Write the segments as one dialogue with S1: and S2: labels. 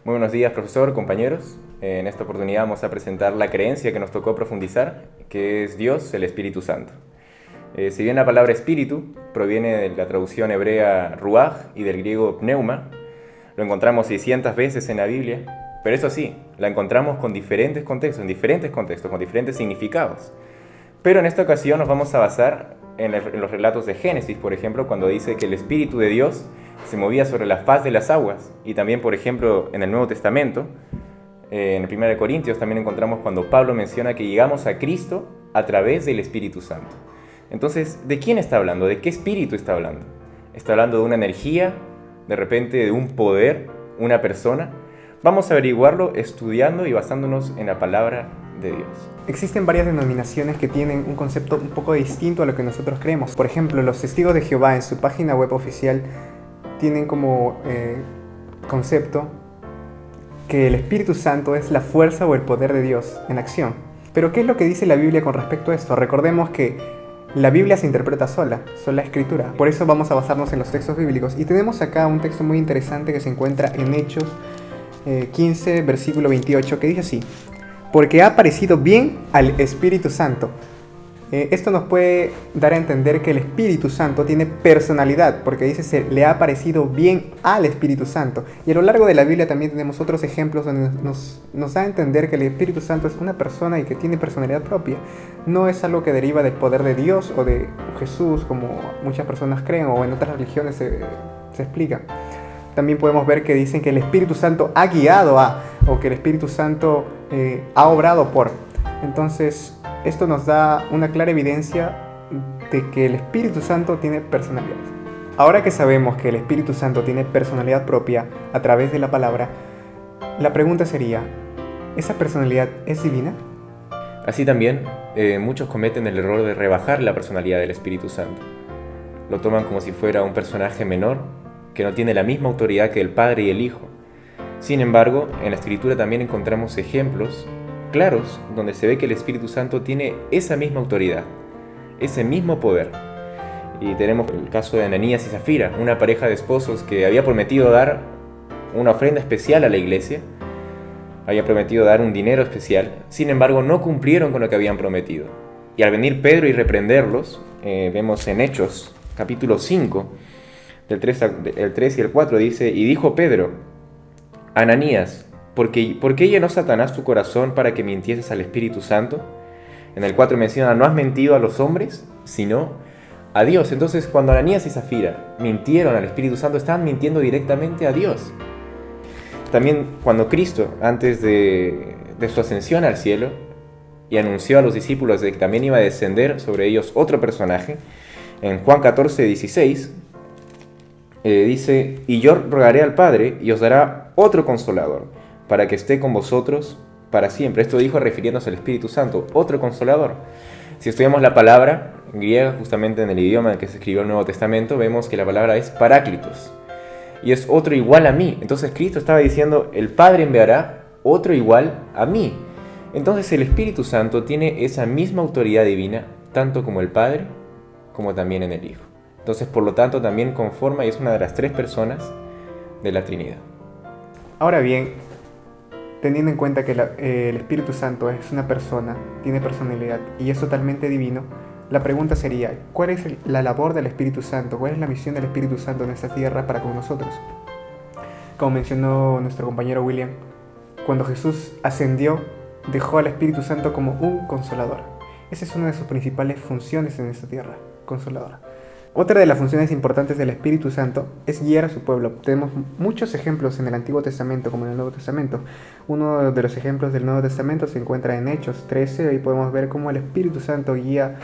S1: Muy buenos días, profesor, compañeros. En esta oportunidad vamos a presentar la creencia que nos tocó profundizar, que es Dios, el Espíritu Santo. Si bien la palabra espíritu proviene de la traducción hebrea ruach y del griego pneuma, lo encontramos 600 veces en la Biblia, pero eso sí, la encontramos con diferentes contextos, con diferentes significados. Pero en esta ocasión nos vamos a basar en los relatos de Génesis, por ejemplo, cuando dice que el Espíritu de Dios se movía sobre la faz de las aguas, y también, por ejemplo, en el Nuevo Testamento, en el 1 Corintios también encontramos cuando Pablo menciona que llegamos a Cristo a través del Espíritu Santo. Entonces, ¿de quién está hablando? ¿De qué espíritu está hablando? ¿Está hablando de una energía, de repente de un poder, una persona? Vamos a averiguarlo estudiando y basándonos en la palabra de Dios.
S2: Existen varias denominaciones que tienen un concepto un poco distinto a lo que nosotros creemos. Por ejemplo, los Testigos de Jehová en su página web oficial tienen como concepto que el Espíritu Santo es la fuerza o el poder de Dios en acción. Pero ¿qué es lo que dice la Biblia con respecto a esto? Recordemos que la Biblia se interpreta sola escritura. Por eso vamos a basarnos en los textos bíblicos. Y tenemos acá un texto muy interesante que se encuentra en Hechos 15, versículo 28, que dice así: porque ha parecido bien al Espíritu Santo. Esto nos puede dar a entender que el Espíritu Santo tiene personalidad, porque dice se le ha parecido bien al Espíritu Santo. Y a lo largo de la Biblia también tenemos otros ejemplos donde nos da a entender que el Espíritu Santo es una persona y que tiene personalidad propia. No es algo que deriva del poder de Dios o de Jesús, como muchas personas creen, o en otras religiones se explica. También podemos ver que dicen que el Espíritu Santo ha guiado a, o que el Espíritu Santo ha obrado por. Entonces, esto nos da una clara evidencia de que el Espíritu Santo tiene personalidad. Ahora que sabemos que el Espíritu Santo tiene personalidad propia a través de la palabra, la pregunta sería, ¿esa personalidad es divina?
S1: Así también, muchos cometen el error de rebajar la personalidad del Espíritu Santo. Lo toman como si fuera un personaje menor, que no tiene la misma autoridad que el Padre y el Hijo. Sin embargo, en la Escritura también encontramos ejemplos claros donde se ve que el Espíritu Santo tiene esa misma autoridad, ese mismo poder. Y tenemos el caso de Ananías y Zafira, una pareja de esposos que había prometido dar una ofrenda especial a la iglesia, había prometido dar un dinero especial, sin embargo no cumplieron con lo que habían prometido. Y al venir Pedro y reprenderlos, vemos en Hechos capítulo 5, el 3 y el 4 dice: y dijo Pedro, Ananías, ¿por qué llenó Satanás tu corazón para que mintieses al Espíritu Santo? En el 4 menciona, no has mentido a los hombres, sino a Dios. Entonces, cuando Ananías y Zafira mintieron al Espíritu Santo, estaban mintiendo directamente a Dios. También cuando Cristo, antes de su ascensión al cielo, y anunció a los discípulos de que también iba a descender sobre ellos otro personaje, en Juan 14, 16, dice, y yo rogaré al Padre y os dará otro consolador, para que esté con vosotros para siempre. Esto dijo refiriéndose al Espíritu Santo, otro consolador. Si estudiamos la palabra griega, justamente en el idioma en que se escribió el Nuevo Testamento, vemos que la palabra es paráclitos, y es otro igual a mí. Entonces Cristo estaba diciendo, el Padre enviará otro igual a mí. Entonces el Espíritu Santo tiene esa misma autoridad divina, tanto como el Padre, como también en el Hijo. Entonces, por lo tanto, también conforma y es una de las tres personas de la Trinidad.
S2: Ahora bien, teniendo en cuenta que el Espíritu Santo es una persona, tiene personalidad y es totalmente divino, la pregunta sería, ¿cuál es la labor del Espíritu Santo? ¿Cuál es la misión del Espíritu Santo en esta tierra para con nosotros? Como mencionó nuestro compañero William, cuando Jesús ascendió, dejó al Espíritu Santo como un consolador. Esa es una de sus principales funciones en esta tierra, consolador. Otra de las funciones importantes del Espíritu Santo es guiar a su pueblo. Tenemos muchos ejemplos en el Antiguo Testamento como en el Nuevo Testamento. Uno de los ejemplos del Nuevo Testamento se encuentra en Hechos 13. Ahí podemos ver cómo el Espíritu Santo guía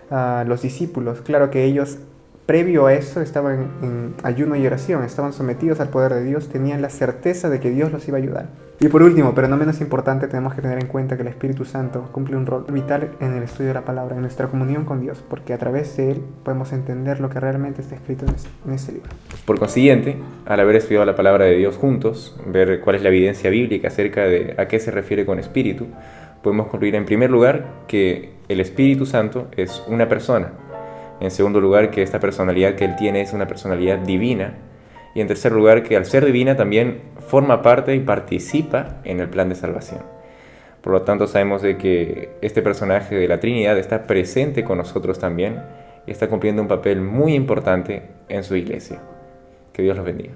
S2: a los discípulos. Claro que ellos, previo a eso, estaban en ayuno y oración, estaban sometidos al poder de Dios, tenían la certeza de que Dios los iba a ayudar. Y por último, pero no menos importante, tenemos que tener en cuenta que el Espíritu Santo cumple un rol vital en el estudio de la palabra, en nuestra comunión con Dios, porque a través de él podemos entender lo que realmente está escrito en este libro.
S1: Por consiguiente, al haber estudiado la palabra de Dios juntos, ver cuál es la evidencia bíblica acerca de a qué se refiere con espíritu, podemos concluir en primer lugar que el Espíritu Santo es una persona. En segundo lugar, que esta personalidad que él tiene es una personalidad divina. Y en tercer lugar, que al ser divina también forma parte y participa en el plan de salvación. Por lo tanto, sabemos de que este personaje de la Trinidad está presente con nosotros también y está cumpliendo un papel muy importante en su iglesia. Que Dios los bendiga.